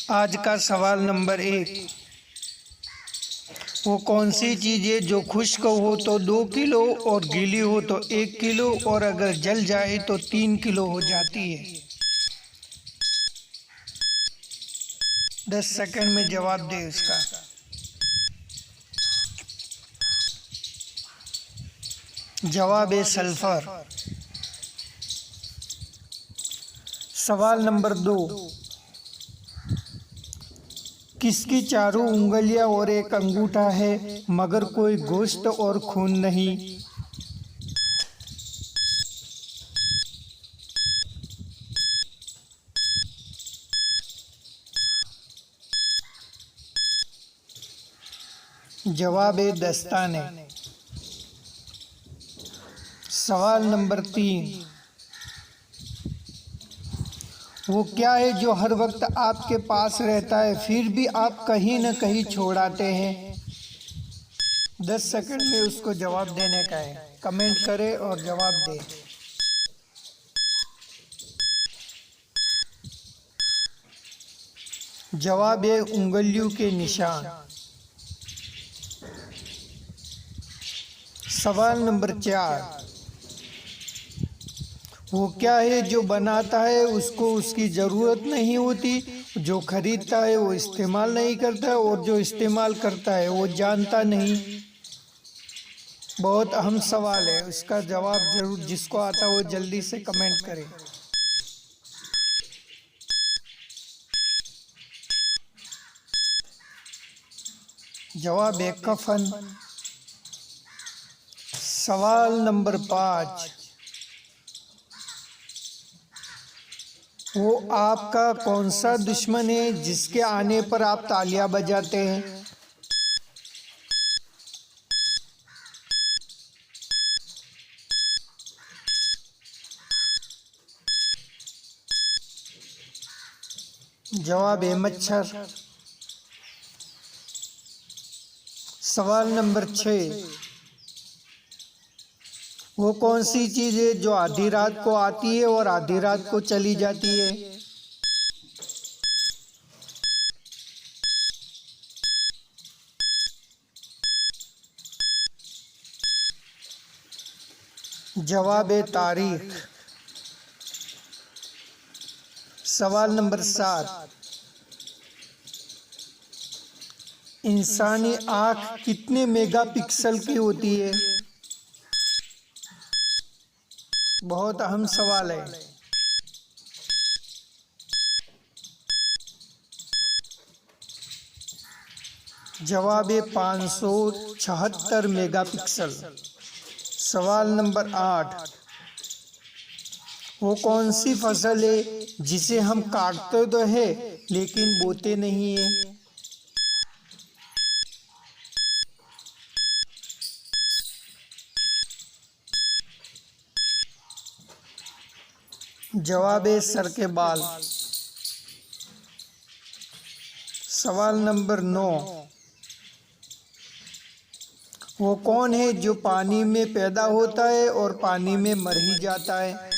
आज का सवाल नंबर 1, वो कौन सी चीज़ है जो खुश्क हो तो 2 किलो और गीली हो तो 1 किलो और अगर जल जाए तो 3 किलो हो जाती है। 10 सेकंड में जवाब दे उसका। जवाब है सल्फर। सवाल नंबर 2, किसकी चारों उंगलियां और एक अंगूठा है मगर कोई गोश्त और खून नहीं? जवाब है दस्ताने। सवाल नंबर 3, वो क्या है जो हर वक्त आपके पास रहता है फिर भी आप कहीं न कहीं छोड़ आते हैं? 10 सेकंड में उसको जवाब देने का है। कमेंट करें और जवाब दें। जवाब है उंगलियों के निशान। सवाल नंबर 4, वो क्या है जो बनाता है उसको उसकी ज़रूरत नहीं होती, जो खरीदता है वो इस्तेमाल नहीं करता और जो इस्तेमाल करता है वो जानता नहीं? बहुत अहम सवाल है, उसका जवाब जरूर जिसको आता हो जल्दी से कमेंट करें। जवाब है कफन। सवाल नंबर 5, वो आपका कौन सा दुश्मन है जिसके आने पर आप तालियां बजाते हैं? जवाब है मच्छर। सवाल नंबर 6, वो कौन सी चीज़ है जो आधी रात को आती है और आधी रात को चली जाती है? जवाब है तारीख। सवाल नंबर 7, इंसानी आँख कितने मेगापिक्सल की होती है? बहुत अहम सवाल है। जवाब है 576 मेगापिक्सल। सवाल नंबर 8, वो कौन सी फसल है जिसे हम काटते तो है लेकिन बोते नहीं है? जवाब है सर के बाल। सवाल नंबर 9, वो कौन है जो पानी में पैदा होता है और पानी में मर ही जाता है?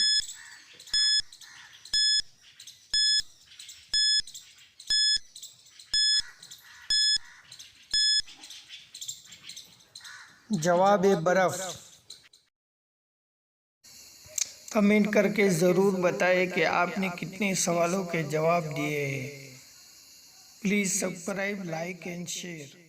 जवाब है बर्फ। कमेंट करके ज़रूर बताएं कि आपने कितने सवालों के जवाब दिए हैं। Please subscribe, like and share.